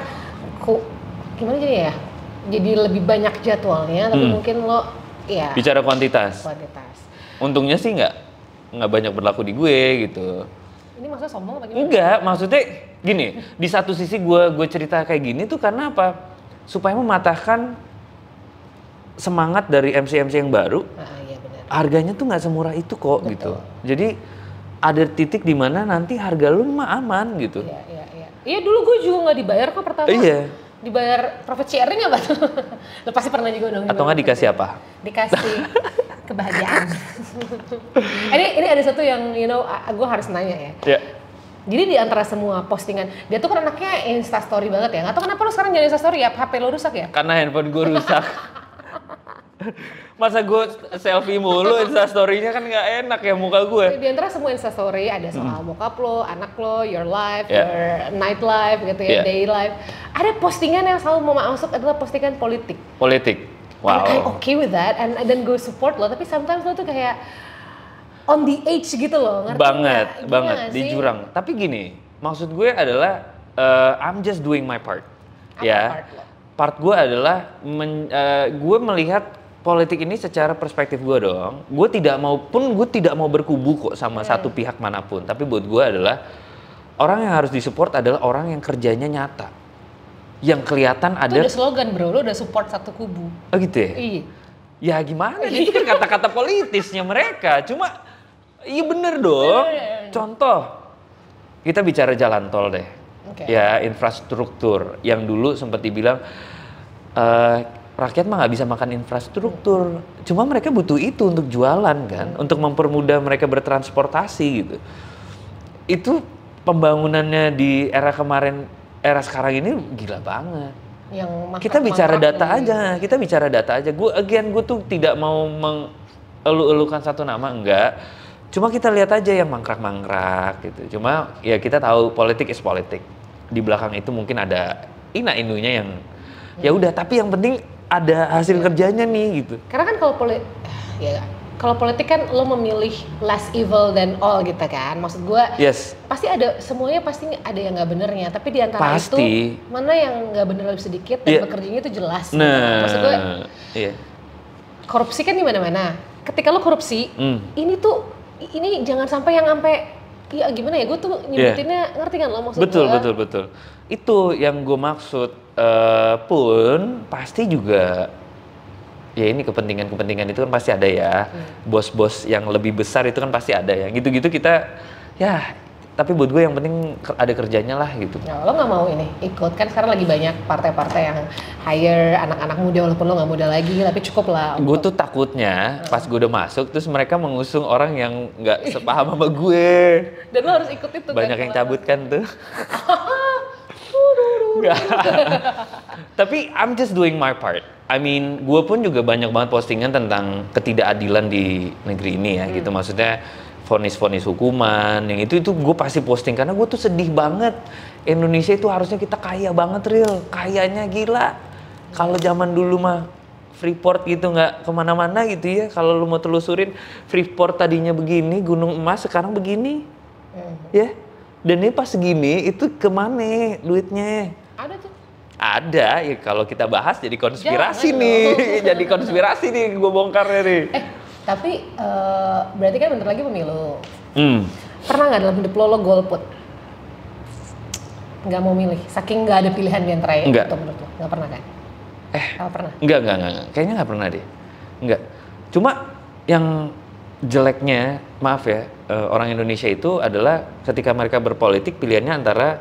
gimana jadi ya? Jadi lebih banyak jadwalnya, tapi mungkin lo ya bicara kuantitas. Untungnya sih nggak banyak berlaku di gue gitu. Ini maksudnya sombong apa gimana? Enggak, maksudnya gini, di satu sisi gue cerita kayak gini tuh karena apa? Supaya mematahkan semangat dari MC-MC yang baru. Iya benar. Harganya tuh nggak semurah itu kok. Betul. Gitu. Jadi ada titik di mana nanti harga lu mah aman gitu. Iya. Iya dulu gue juga nggak dibayar kok pertama. Iya. Dibayar profit sharing apa tuh? Lo pasti pernah juga dong. Atau nggak dikasih apa? Dikasih kebahagiaan. ini ada satu yang gue harus nanya ya. Iya. Jadi di antara semua postingan, dia tuh kan anaknya instastory banget ya. Nggak tahu kenapa lo sekarang jadi instastory ya? HP lo rusak ya? Karena handphone gue rusak. Masa gue selfie mulu, instastory-nya kan nggak enak ya muka gue. Di antara semua instastory ada soal bokap lo, anak lo, your life, your night life gitu ya, day life. Ada postingan yang selalu mau masuk adalah postingan politik. Politik, wow. And I'm okay with that, and then gue support lo. Tapi sometimes lo tuh kayak on the edge gitu loh, ngerti banget di sih? jurang. Tapi gini, maksud gue adalah I'm just doing my part. Apa part gue adalah gue melihat politik ini secara perspektif gue dong. Gue tidak mau berkubu kok sama satu pihak manapun. Tapi buat gue adalah orang yang harus disupport adalah orang yang kerjanya nyata, yang kelihatan ada. Itu udah slogan bro, lo udah support satu kubu. Oh gitu ya? Iya. Ya gimana? Itu kan kata-kata politisnya mereka. Cuma iya bener dong. Contoh, kita bicara jalan tol deh. Ya infrastruktur. Yang dulu sempat dibilang rakyat mah nggak bisa makan infrastruktur. Cuma mereka butuh itu untuk jualan kan, untuk mempermudah mereka bertransportasi gitu. Itu pembangunannya di era sekarang ini gila banget. Kita bicara data aja. Gue tuh tidak mau mengelu-elukan satu nama, enggak. Cuma kita lihat aja yang mangkrak-mangkrak gitu. Cuma ya kita tahu politik is politik. Di belakang itu mungkin ada ina-inunya yang ya udah, tapi yang penting ada hasil kerjanya nih gitu. Karena kan kalau politik kan lo memilih less evil than all gitu kan. Maksud gue pasti semuanya pasti ada yang nggak benernya, tapi di antara itu mana yang nggak bener lebih sedikit dan bekerjanya itu jelas. Nah, maksud gue korupsi kan di mana-mana. Ketika lo korupsi, ini jangan sampai ya gimana ya, gue tuh nyebutinnya ngerti kan lo maksud gue? Betul. Itu yang gue maksud. Pun pasti juga ya ini kepentingan itu kan pasti ada ya. Bos-bos yang lebih besar itu kan pasti ada ya. Gitu-gitu kita ya, tapi buat gue yang penting ada kerjanya lah gitu. Ya, lo nggak mau ini ikut kan sekarang lagi banyak partai-partai yang hire anak-anak muda, walaupun lo nggak muda lagi tapi cukup lah. Gue tuh takutnya pas gue udah masuk terus mereka mengusung orang yang nggak sepaham sama gue. Dan lo harus ikut itu. Banyak yang cabut kan tuh. Tapi I'm just doing my part. I mean, gue pun juga banyak banget postingan tentang ketidakadilan di negeri ini ya gitu. Maksudnya vonis-vonis hukuman, yang itu gue pasti posting karena gue tuh sedih banget. Indonesia itu harusnya kita kaya banget real, kayanya gila. Kalau zaman dulu mah Freeport gitu nggak kemana-mana gitu ya. Kalau lu mau telusurin Freeport tadinya begini, Gunung Emas sekarang begini, ya. Dan ini pas segini itu kemana duitnya? Ada tuh. Ada ya, kalau kita bahas jadi konspirasi nih. Jadi konspirasi nih gue bongkarnya nih. Tapi berarti kan bentar lagi pemilu. Pernah nggak dalam hidup lo golput? nggak mau milih, saking nggak ada pilihan di antara itu menurut lo? Nggak pernah kan? Nggak pernah? Enggak. Kayaknya nggak pernah deh. Enggak. Cuma yang jeleknya, maaf ya, orang Indonesia itu adalah ketika mereka berpolitik pilihannya antara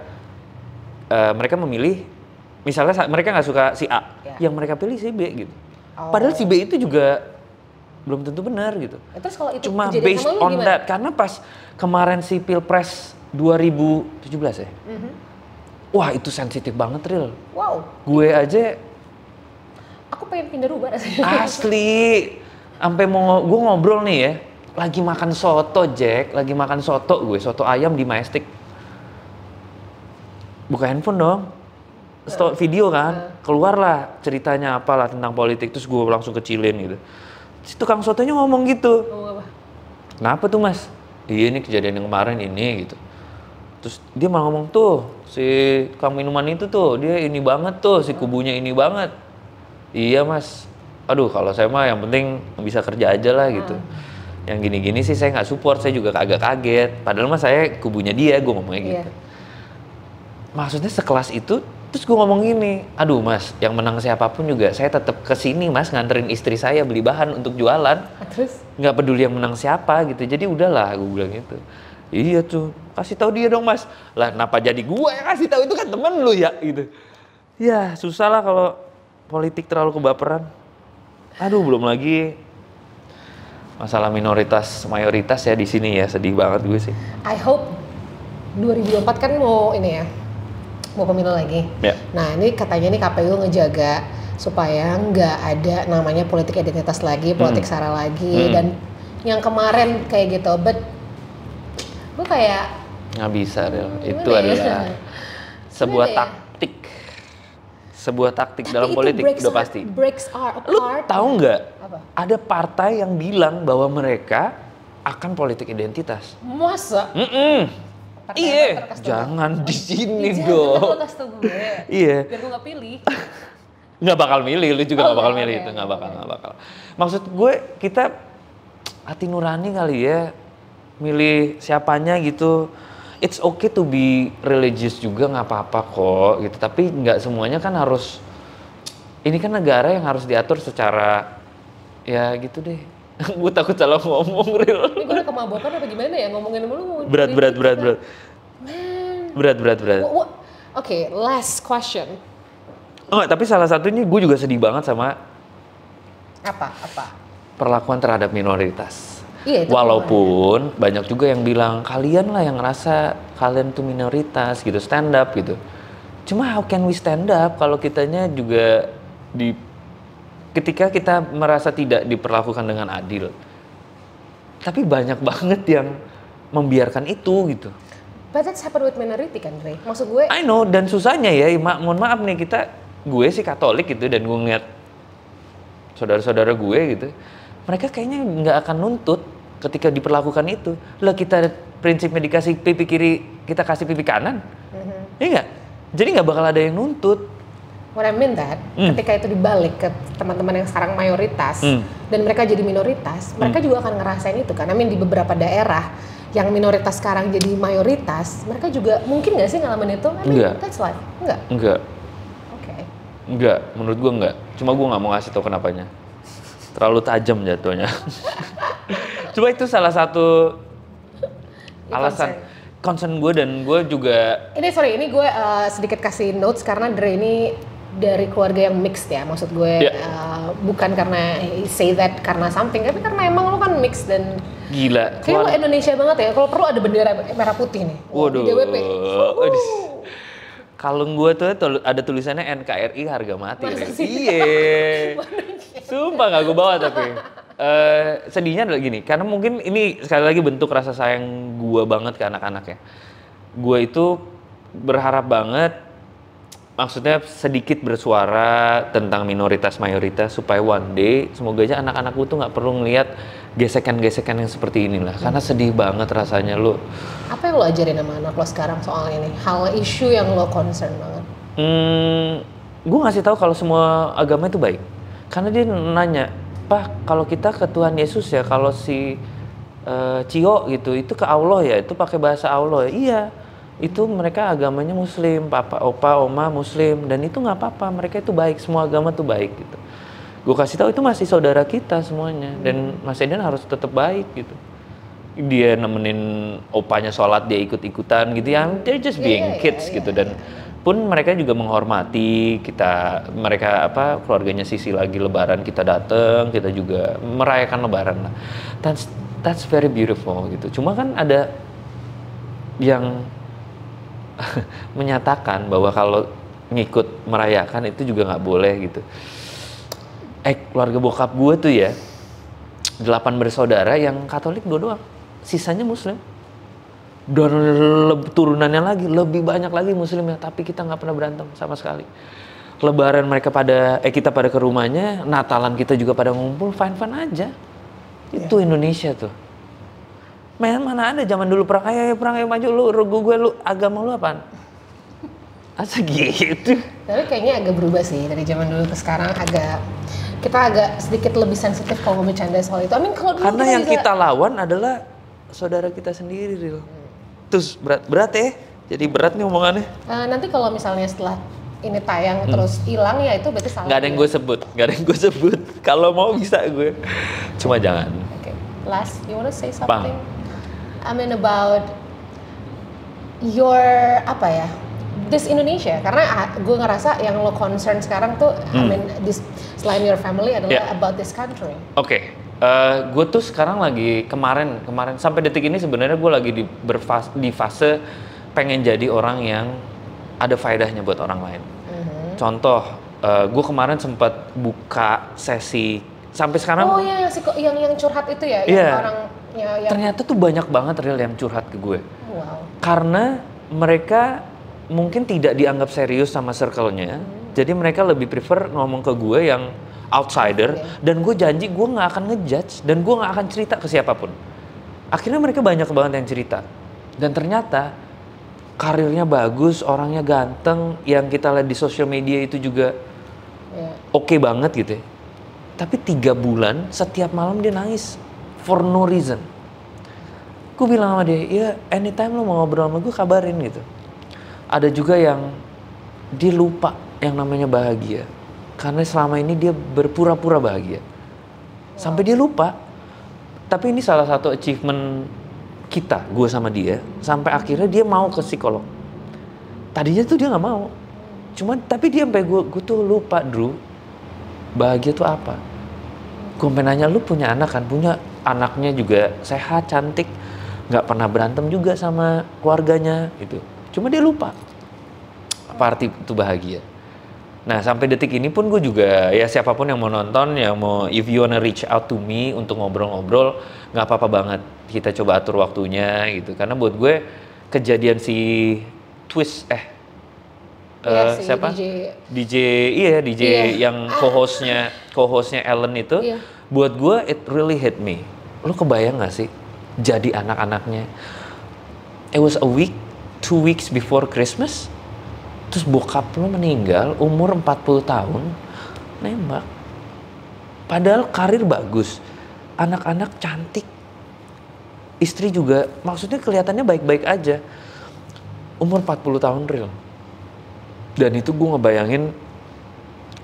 mereka memilih, misalnya mereka nggak suka si A, yang mereka pilih si B gitu. Padahal si B itu juga belum tentu benar gitu. Terus kalau itu cuma based on gimana? that, karena pas kemarin si Pilpres 2017 ya, wah itu sensitif banget real. Wow. Gue aja, aku pengen pindah rumah rasanya. asli, sampai gue ngobrol nih ya, lagi makan soto Jack, lagi makan soto gue, soto ayam di Majestic. Buka handphone dong, video kan, keluarlah ceritanya apalah tentang politik, terus gue langsung kecilin gitu. Si tukang sotonya ngomong gitu. Ngomong apa? Kenapa tuh mas? Iya ini kejadian yang kemarin ini gitu. Terus dia malah ngomong tuh, si tukang minuman itu tuh, dia ini banget tuh, si kubunya ini banget. Iya mas, aduh kalau saya mah yang penting bisa kerja aja lah gitu. Yang gini-gini sih saya nggak support, saya juga agak kaget. Padahal mah saya kubunya dia, gue ngomongnya gitu. Maksudnya sekelas itu, terus gue ngomong gini, aduh mas, yang menang siapapun juga saya tetap kesini mas nganterin istri saya beli bahan untuk jualan. Terus? Nggak peduli yang menang siapa gitu, jadi udahlah gue bilang gitu. Iya tuh, kasih tahu dia dong mas. Lah kenapa jadi gue yang kasih tahu, itu kan temen lu ya gitu. Ya susah lah kalau politik terlalu kebaperan. Aduh belum lagi masalah minoritas mayoritas ya di sini ya, sedih banget gue sih. I hope 2024 kan mau ini ya, mau pemilu lagi. Ya. Nah ini katanya nih KPU ngejaga supaya nggak ada namanya politik identitas lagi, politik sara lagi, dan yang kemarin kayak gitu. But gue kayak nggak bisa Rel. Itu ya? adalah sebuah taktik. Sebuah taktik dalam politik udah pasti. Breaks are apart. Lu tahu nggak? Apa? Ada partai yang bilang bahwa mereka akan politik identitas. Masa? Iya, jangan di sini dong. Iya. Biar gue nggak pilih. Nggak bakal milih, lu juga nggak bakal milih itu, nggak bakal. Maksud gue kita hati nurani kali ya, milih siapanya gitu. It's okay to be religious juga, nggak apa-apa kok gitu. Tapi nggak semuanya kan harus. Ini kan negara yang harus diatur secara ya gitu deh. Gue takut salah ngomong real. Ini gue udah kemabukan apa gimana ya ngomongin sama lu? Berat. Man. Berat. Oke, last question. Oh, tapi salah satunya gue juga sedih banget sama Apa? perlakuan terhadap minoritas. Iya, itu walaupun banyak juga yang bilang kalian lah yang ngerasa kalian tuh minoritas gitu, stand up gitu. Cuma how can we stand up kalau kitanya juga ketika kita merasa tidak diperlakukan dengan adil. Tapi banyak banget yang membiarkan itu gitu. But that's happen with minority kan, Dre? Maksud gue I know, dan susahnya ya, mohon maaf nih, gue sih Katolik gitu, dan gue ngeliat saudara-saudara gue gitu, mereka kayaknya nggak akan nuntut ketika diperlakukan itu. Lah kita prinsipnya dikasih pipi kiri, kita kasih pipi kanan, iya nggak? Jadi nggak bakal ada yang nuntut. What I mean that, ketika itu dibalik ke teman-teman yang sekarang mayoritas dan mereka jadi minoritas, mereka juga akan ngerasain itu kan. I mean di beberapa daerah yang minoritas sekarang jadi mayoritas, mereka juga mungkin nggak sih ngalamin itu? I mean, Enggak. That's life. Enggak. Okay. Enggak, menurut gue enggak. Cuma gue nggak mau ngasih tau kenapanya. Terlalu tajam jatuhnya. Cuma itu salah satu alasan concern gue, dan gue juga. Ini gue sedikit kasih notes karena Dre ini dari keluarga yang mixed ya, maksud gue bukan karena say that karena something, tapi karena emang lo kan mixed dan gila. kayak lo Indonesia banget ya. Kalau perlu ada bendera merah putih nih. Waduh. Di DWP. Kalung gue tuh ada tulisannya NKRI harga mati. Iya. Sumpah nggak gue bawa tapi. Sedihnya adalah gini, karena mungkin ini sekali lagi bentuk rasa sayang gue banget ke anak-anaknya. Gue itu berharap banget, maksudnya sedikit bersuara tentang minoritas mayoritas supaya one day semoga aja anak-anakku tuh nggak perlu ngelihat gesekan-gesekan yang seperti inilah, karena sedih banget rasanya. Lo apa yang lo ajarin sama anak lo sekarang soal ini, hal isu yang lo concern banget? Gue ngasih tahu kalau semua agama itu baik, karena dia nanya, Pak, kalau kita ke Tuhan Yesus ya, kalau si Cio gitu itu ke Allah ya, itu pakai bahasa Allah ya. Iya, Itu mereka agamanya Muslim, papa, opa, oma Muslim, dan itu nggak apa-apa. Mereka itu baik, semua agama tuh baik gitu. Gue kasih tahu itu masih saudara kita semuanya, dan Mas Eden harus tetap baik gitu. Dia nemenin opanya sholat, dia ikut-ikutan gitu ya. They're just being kids gitu, dan pun mereka juga menghormati kita. Mereka keluarganya Sisi lagi Lebaran kita datang, kita juga merayakan Lebaran lah. That's very beautiful gitu. Cuma kan ada yang menyatakan bahwa kalau ngikut merayakan itu juga nggak boleh gitu. Keluarga bokap gue tuh ya 8 bersaudara, yang Katolik 2 doang, sisanya Muslim. Dan turunannya lagi lebih banyak lagi Muslimnya, tapi kita nggak pernah berantem sama sekali. Lebaran mereka kita pada ke rumahnya, Natalan kita juga pada ngumpul, fine aja. Itu Indonesia tuh. Mana ada zaman dulu perang ayo maju lu, gue lu, agama lu apaan? Asa gitu. Tapi kayaknya agak berubah sih dari zaman dulu ke sekarang, kita agak sedikit lebih sensitif kalau bercanda soal itu. Karena yang kita lawan adalah saudara kita sendiri, Ril. Terus berat ya. Jadi berat nih omongannya. Nanti kalau misalnya setelah ini tayang terus hilang ya itu berarti salah. Gak ada yang gue sebut. Kalau mau bisa gue. Cuma jangan. Okay. Last, you wanna say something? About your this Indonesia, karena gue ngerasa yang lo concern sekarang tuh this selain your family adalah about this country. Oke. Gue tuh sekarang lagi kemarin sampai detik ini sebenarnya gue lagi di fase pengen jadi orang yang ada faedahnya buat orang lain. Contoh, gue kemarin sempat buka sesi sampai sekarang. Oh iya, yang curhat itu ya, yang orang yang ternyata tuh banyak banget Real yang curhat ke gue. Wow. Karena mereka mungkin tidak dianggap serius sama circle-nya, jadi mereka lebih prefer ngomong ke gue yang outsider, dan gue janji gue nggak akan ngejudge dan gue nggak akan cerita ke siapapun. Akhirnya mereka banyak banget yang cerita, dan ternyata karirnya bagus, orangnya ganteng, yang kita lihat di sosial media itu juga oke banget gitu ya. Tapi 3 bulan setiap malam dia nangis for no reason. Gue bilang sama dia, ya anytime lo mau ngobrol sama gue kabarin gitu. Ada juga yang dia lupa yang namanya bahagia, karena selama ini dia berpura-pura bahagia. Sampai dia lupa. Tapi ini salah satu achievement kita, gue sama dia, sampai akhirnya dia mau ke psikolog. Tadinya tuh dia nggak mau. Tapi dia sampai gue tuh lupa, Drew, bahagia tuh apa? Gue nanya, lu punya anak kan? Punya. Anaknya juga sehat, cantik, nggak pernah berantem juga sama keluarganya gitu. Cuma dia lupa apa arti itu bahagia. Nah sampai detik ini pun gue juga, ya siapapun yang mau nonton, yang mau, if you wanna reach out to me untuk ngobrol-ngobrol, nggak apa-apa banget. Kita coba atur waktunya gitu. Karena buat gue kejadian si Twist siapa? DJ yang co-hostnya Ellen itu, buat gue it really hit me. Lo kebayang gak sih jadi anak-anaknya? It was 2 weeks before Christmas, terus bokap lo meninggal umur 40 tahun nembak. Padahal karir bagus, anak-anak cantik, istri juga maksudnya kelihatannya baik-baik aja. Umur 40 tahun Real. Dan itu gue ngebayangin,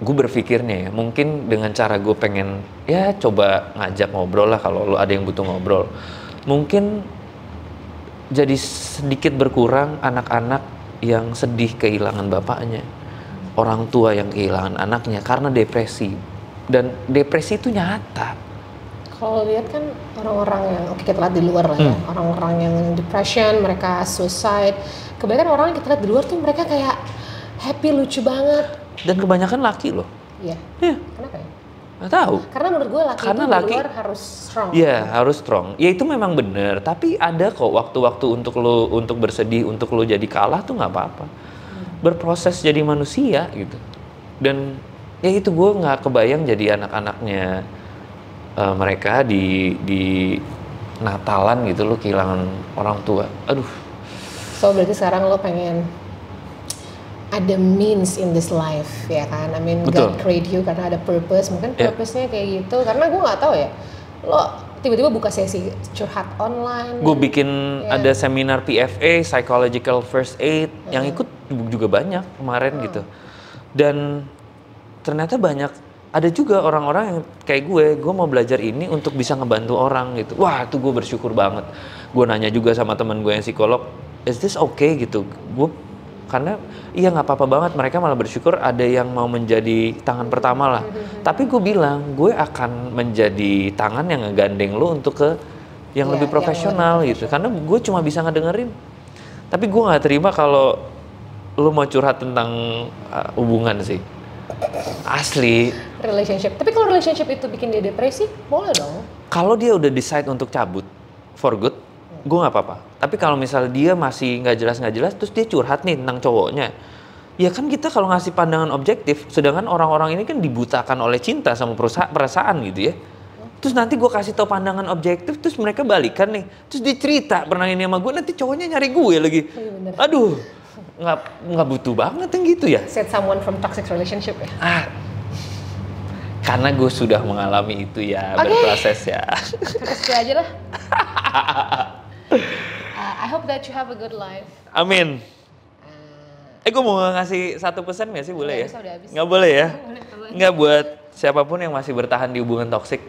gue berpikirnya ya, mungkin dengan cara gue pengen ya coba ngajak ngobrol lah kalau lo ada yang butuh ngobrol. Mungkin jadi sedikit berkurang anak-anak yang sedih kehilangan bapaknya, orang tua yang kehilangan anaknya karena depresi. Dan depresi itu nyata. Kalau lihat kan orang-orang yang kita lihat di luar lah ya, orang-orang yang depression, mereka suicide. Kebanyakan orang yang kita lihat di luar tuh mereka kayak happy, lucu banget. Dan kebanyakan laki loh. Iya. Kenapa ya? Nggak tahu. Karena menurut gue laki itu di luar harus strong. Iya, harus strong. Ya itu memang benar. Tapi ada kok waktu-waktu untuk bersedih, untuk lo jadi kalah tuh nggak apa-apa. Berproses jadi manusia gitu. Dan ya itu gue nggak kebayang jadi anak-anaknya mereka di Natalan gitu lo kehilangan orang tua. Aduh. So berarti sekarang lo pengen ada means in this life, ya kan? I mean, Betul. God create you karena ada purpose. Mungkin purpose-nya kayak gitu. Karena gue nggak tahu ya, lo tiba-tiba buka sesi curhat online. Gue bikin ada seminar PFA, Psychological First Aid, yang ikut juga banyak kemarin gitu. Dan ternyata banyak, ada juga orang-orang yang kayak gue mau belajar ini untuk bisa ngebantu orang gitu. Wah, tuh gue bersyukur banget. Gue nanya juga sama teman gue yang psikolog, is this okay gitu? Karena iya nggak apa-apa banget, mereka malah bersyukur ada yang mau menjadi tangan pertama lah. Tapi gue bilang, gue akan menjadi tangan yang ngegandeng lo untuk ke yang lebih profesional gitu. Karena gue cuma bisa ngedengerin. Tapi gue nggak terima kalau lo mau curhat tentang hubungan sih. Asli. Relationship. Tapi kalau relationship itu bikin dia depresi, boleh dong. Kalau dia udah decide untuk cabut for good, gue nggak apa-apa. Tapi kalau misalnya dia masih nggak jelas, terus dia curhat nih tentang cowoknya, ya kan kita kalau ngasih pandangan objektif, sedangkan orang-orang ini kan dibutakan oleh cinta sama perasaan gitu ya. Terus nanti gue kasih tau pandangan objektif, terus mereka balikan nih, terus dia cerita pernah ini sama gue, nanti cowoknya nyari gue lagi. Aduh, nggak butuh banget yang gitu ya. Set someone from toxic relationship ya. Karena gue sudah mengalami itu ya, berproses ya. Kasih aja lah. I hope that you have a good life. Amin. Gue mau ngasih satu pesan nggak sih, boleh ya? Udah habis. Nggak boleh ya? Nggak, buat siapapun yang masih bertahan di hubungan toksik,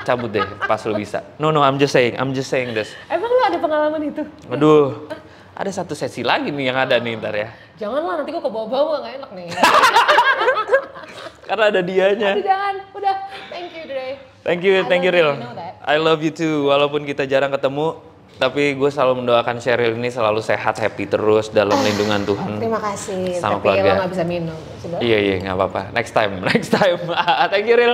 cabut deh pas lo bisa. No, I'm just saying this. Emang lo ada pengalaman itu? Aduh, ada satu sesi lagi nih yang ada nih ntar ya. Janganlah, nanti gue kebawa-bawa, nggak enak nih. Karena ada dianya. Aduh, jangan, udah. Thank you, Dre. Thank you Ril. I love you too. Walaupun kita jarang ketemu, tapi gue selalu mendoakan Sheryl ini selalu sehat, happy terus dalam lindungan Tuhan. Terima kasih. Sama tapi keluarga. lo nggak bisa minum. Iya, nggak apa-apa. Next time. Thank you, Ril.